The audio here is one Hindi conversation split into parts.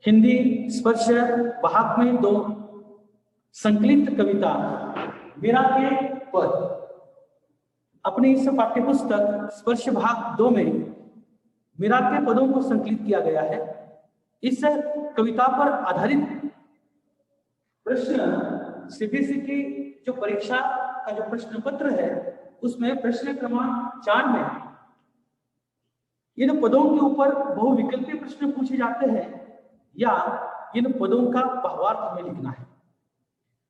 हिंदी स्पर्श भाग में 2 संकलित कविता मीरा के पद। अपनी इस पाठ्यपुस्तक स्पर्श भाग 2 में मीरा के पदों को संकलित किया गया है। इस कविता पर आधारित प्रश्न सीबीएसई की जो परीक्षा का जो प्रश्न पत्र है उसमें प्रश्न क्रमांक 4 में इन पदों के ऊपर बहुविकल्पीय प्रश्न पूछे जाते हैं या इन पदों का भावार्थ हमें लिखना है।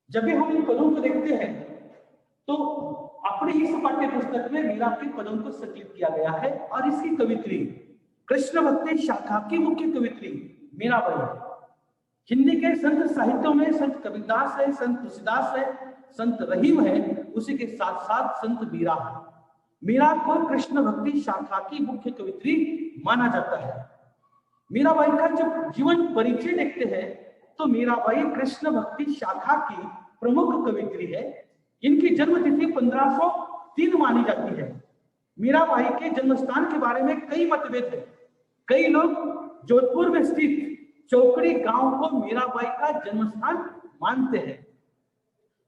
जब भी हम इन पदों को देखते हैं तो अपने इस पाठ्य पुस्तक में मीरा के पदों को संकलित किया गया है और इसकी कवित्री कृष्ण भक्ति शाखा की मुख्य कवित्री मीराबाई है। हिंदी के संत साहित्यों में संत कबीरदास है, संत तुलसीदास है, संत रहीम है, उसी के साथ साथ संत मीरा है। मीरा को कृष्ण भक्ति शाखा की मुख्य कवित्री माना जाता है। मीराबाई का जब जीवन परिचय देखते हैं तो मीराबाई कृष्ण भक्ति शाखा की प्रमुख कवित्री है। इनकी जन्म तिथि 1503 मानी जाती है। मीराबाई के जन्म स्थान के बारे में कई मतभेद है। कई लोग जोधपुर में स्थित चौकड़ी गांव को मीराबाई का जन्म स्थान मानते हैं।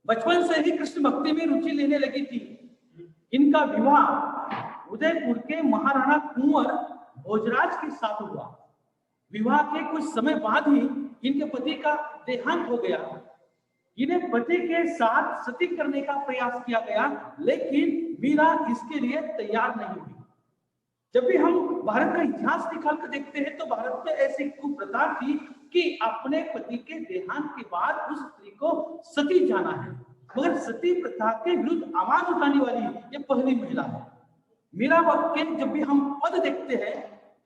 बचपन से ही कृष्ण भक्ति में रुचि लेने लगी थी। इनका विवाह उदयपुर के महाराणा कुंवर भोजराज के साथ हुआ। विवाह के कुछ समय बाद ही इनके पति का देहांत हो गया। इन्हें पति के साथ सती करने का प्रयास किया गया, लेकिन मीरा इसके लिए तैयार नहीं हुई। जब भी हम भारत का इतिहास निकाल कर देखते हैं तो भारत में ऐसी कुप्रथा थी कि अपने पति के देहांत के बाद उस स्त्री को सती जाना है, मगर सती प्रथा के विरुद्ध आवाज उठाने वाली ये पहली महिला है। मीरा के जब भी हम पद देखते हैं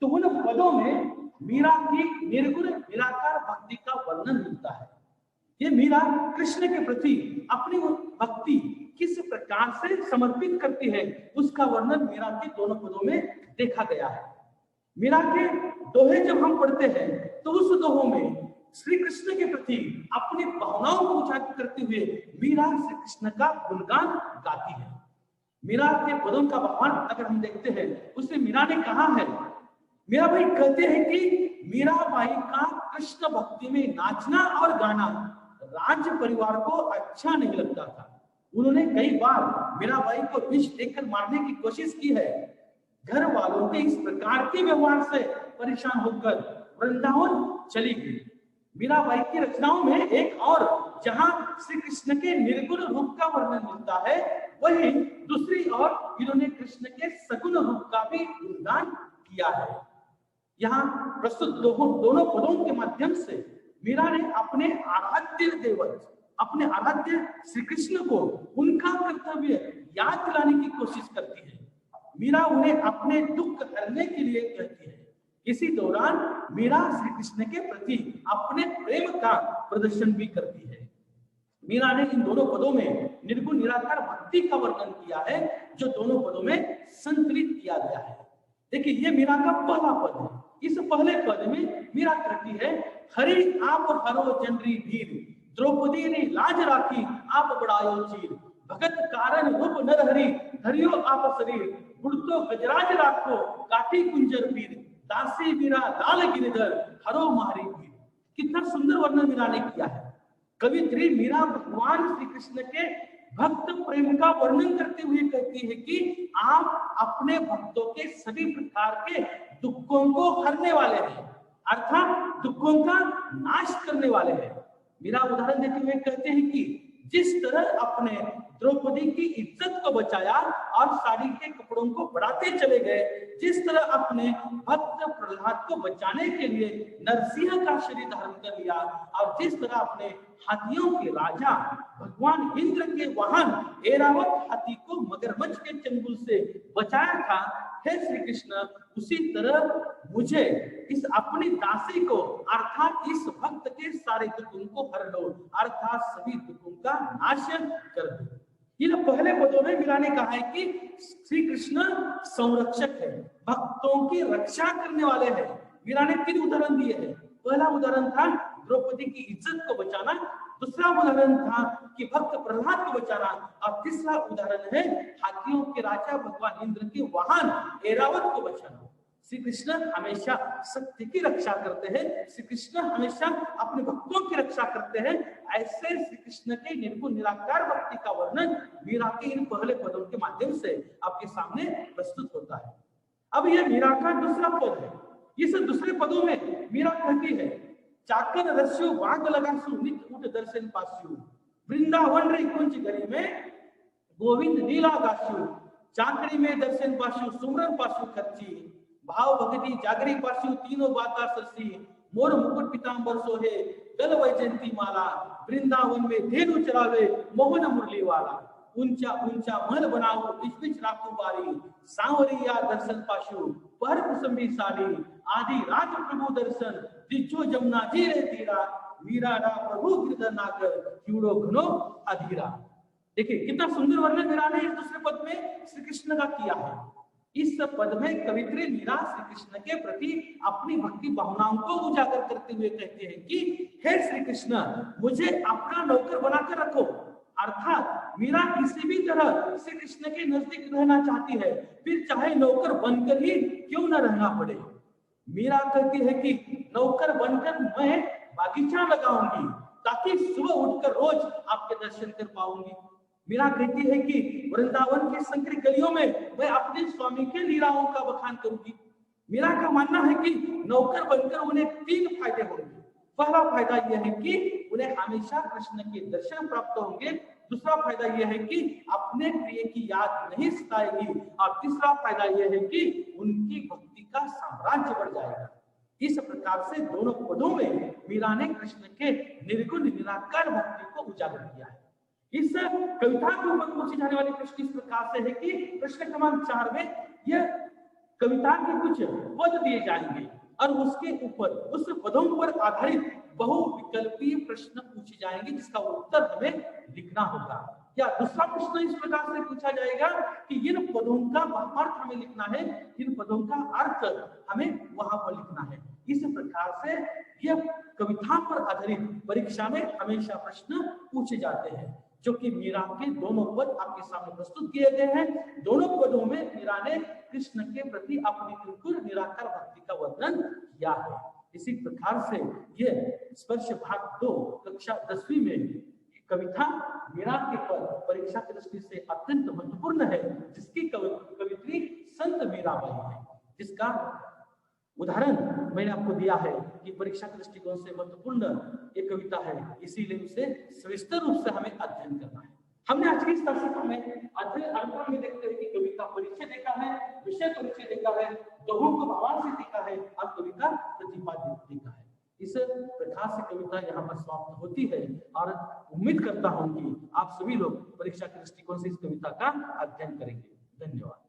तो उन पदों में मीरा की निर्गुण निराकार भक्ति का वर्णन मिलता है। ये मीरा कृष्ण के प्रति अपनी भक्ति किस प्रकार से समर्पित करती है उसका वर्णन मीरा के दोनों पदों में देखा गया है। मीरा के दोहे जब हम पढ़ते हैं तो उस दोहों में श्री कृष्ण के प्रति अपनी भावनाओं को उजागर करते हुए मीरा श्री कृष्ण का गुणगान गाती है। मीरा के पदों का भावार्थ अगर हम देखते हैं उसमें मीरा ने कहा है, मीराबाई कहते हैं कि मीराबाई का कृष्ण भक्ति में नाचना और गाना राज्य परिवार को अच्छा नहीं लगता था। उन्होंने कई बार मीराबाई को विष देकर मारने की कोशिश की है। घर वालों के इस प्रकार के व्यवहार से परेशान होकर वृंदावन चली गई। मीराबाई की रचनाओं में एक और जहां श्री कृष्ण के निर्गुण रूप का वर्णन मिलता है, वहीं दूसरी ओर इन्होंने कृष्ण के सगुण रूप का भी गुणगान किया है। यहाँ प्रस्तुत दोनों पदों के माध्यम से मीरा ने अपने आराध्य देवत, अपने आराध्य श्री कृष्ण को उनका कर्तव्य याद दिलाने की कोशिश करती है। मीरा उन्हें अपने दुख हरने के लिए कहती है। इसी दौरान मीरा श्री कृष्ण के प्रति अपने प्रेम का प्रदर्शन भी करती है। मीरा ने इन दोनों पदों में निर्गुण निराकार भक्ति का वर्णन किया है, जो दोनों पदों में संकलित किया गया है। देखिए, ये मीरा का पहला पद है। इस पहले पद में मीरा कहती है, हरि आप हरो जनरी धीर, द्रौपदी ने लाज राखी आप बढ़ायो चीर, भगत कारण रूप नर हरि, धरियो आप शरीर, गुड़तो गजराज राखो काठी कुंजर पीर, दासी मीरा लाल गिरधर हरो मारी पीर। कितना सुंदर वर्णन मीरा ने किया है। कवित्री मीरा भगवान श्री कृष्ण के भक्त प्रेम का वर्णन करते हुए कहती है कि आप अपने भक्तों के सभी प्रकार के दुखों को हरने वाले हैं, अर्थात दुखों का नाश करने वाले हैं। मीरा उदाहरण देते हुए कहते हैं कि जिस तरह अपने द्रौपदी की इज्जत को बचाया और साड़ी के कपड़ों को बढ़ाते चले गए, जिस तरह अपने भक्त प्रहलाद को बचाने के लिए नरसिंह का शरीर धारण कर लिया और जिस तरह अपने हाथियों के राजा भगवान इंद्र के वाहन ऐरावत हाथी को मगरमच्छ के चंगुल से बचाया था, हे श्री कृष्ण, उसी तरह मुझे इस अपनी दासी को अर्थात इस भक्त के सारे दुखों को हर लो, अर्थात सभी दुखों का नाश कर दो। इन पहले पदों में मीरा ने कहा है कि श्री कृष्ण संरक्षक है, भक्तों की रक्षा करने वाले हैं। मीरा ने 3 उदाहरण दिए हैं। पहला उदाहरण था द्रौपदी की इज्जत को बचाना, दूसरा उदाहरण था कि भक्त प्रहलाद को बचाना, और तीसरा उदाहरण है हाथियों के राजा भगवान इंद्र के वाहन ऐरावत को बचाना। श्री कृष्ण हमेशा सत्य की रक्षा करते हैं, श्री कृष्ण हमेशा अपने भक्तों की रक्षा करते हैं। ऐसे श्री कृष्ण के निर्गुण निराकार भक्ति का वर्णन मीरा के इन पहले पदों के माध्यम से आपके सामने प्रस्तुत होता है। अब यह मीरा का दूसरा पद है। इस दूसरे पदों में मीरा कहती है, चाकर रस्यु वाग लगासु नित उठ दर्शन पास्यु, वृंदावन रे कुंज गली में गोविंद लीला गासु, चाकरी में दर्शन पासु सुमरन पासु खर्ची, भाव भक्ति जागरी पासु तीनों बाता सरसी, मोर मुकुट पीतांबर सोहे गल वैजंती माला, वृंदावन में धेनु चरावे मोहन मुरली वाला, ऊंचा ऊंचा महल बनाओ बीच बीच राखू बारी, सांवरिया दर्शन पाशु पर कुसुम्बी साड़ी, आदि राज प्रभु दर्शन दिचो जमुना जी रे तीरा, मीरा रा प्रभु गिरधर नागर क्यूड़ो घनो अधीरा। देखिए कितना सुंदर वर्णन मीरा ने इस दूसरे पद में श्री कृष्ण का किया है। इस पद में कवित्री मीरा श्री कृष्ण के प्रति अपनी भक्ति भावनाओं को उजागर करते हुए कहते हैं कि हे श्री कृष्ण, मुझे अपना नौकर बनाकर रखो। अर्थात मीरा किसी भी तरह श्री कृष्ण के नजदीक रहना चाहती है, फिर चाहे नौकर बनकर ही क्यों न रहना पड़े। मीरा कहती है कि नौकर बनकर मैं बागीचा लगाऊंगी ताकि सुबह उठकर रोज आपके दर्शन कर पाऊंगी। मीरा कहती है कि वृंदावन की संकरी गलियों में मैं अपने स्वामी के लीलाओं का बखान करूंगी। मीरा का मानना है कि नौकर बनकर उन्हें 3 फायदे होंगे। पहला फायदा यह है कि उन्हें हमेशा कृष्ण के दर्शन प्राप्त होंगे, दूसरा फायदा यह है कि अपने प्रिय की याद नहीं सताएगी, और तीसरा फायदा यह है कि उनकी भक्ति का साम्राज्य बढ़ जाएगा। इस प्रकार से दोनों पदों में मीरा ने कृष्ण के निर्गुण निराकार भक्ति को उजागर किया है। इस कविता के ऊपर पूछे जाने वाले प्रश्न इस प्रकार से है कि प्रश्न क्रमांक 4 में यह कविता के कुछ पद दिए जाएंगे और उसके ऊपर उस पदों पर आधारित बहुविकल्पीय प्रश्न पूछे जाएंगे जिसका उत्तर हमें लिखना होगा। या दूसरा प्रश्न इस प्रकार से पूछा जाएगा कि इन पदों का भावार्थ हमें लिखना है, इन पदों का अर्थ हमें वहां पर लिखना है। इस प्रकार से यह कविता पर आधारित परीक्षा में हमेशा प्रश्न पूछे जाते हैं, जो कि मीरा के दोनों पद आपके सामने प्रस्तुत किए गए हैं। दोनों पदों में मीरा ने कृष्ण के प्रति अपनी बिल्कुल निराकार भक्ति का वर्णन किया है। इसी प्रकार से यह स्पर्श भाग 2 कक्षा 10वीं में कविता मीरा के पद परीक्षा की दृष्टि से अत्यंत महत्वपूर्ण है, जिसकी कवित्री संत मीराबाई है, जिसका उदाहरण मैंने आपको दिया है कि परीक्षा के दृष्टिकोण से महत्वपूर्ण एक कविता है, इसीलिए उसे सविस्तर रूप से हमें अध्ययन करना है। हमने आज की इस कक्षा में अध्ययन अनुक्रम में देखते हैं कि कविता परिचय देखा है, विषय परिचय देखा है, दोहों को भावार्थ से देखा है और कविता प्रतिपाद्य देखा है। इस प्रकार से कविता यहाँ पर समाप्त होती है और उम्मीद करता हूँ कि आप सभी लोग परीक्षा के दृष्टिकोण से इस कविता का अध्ययन करेंगे। धन्यवाद।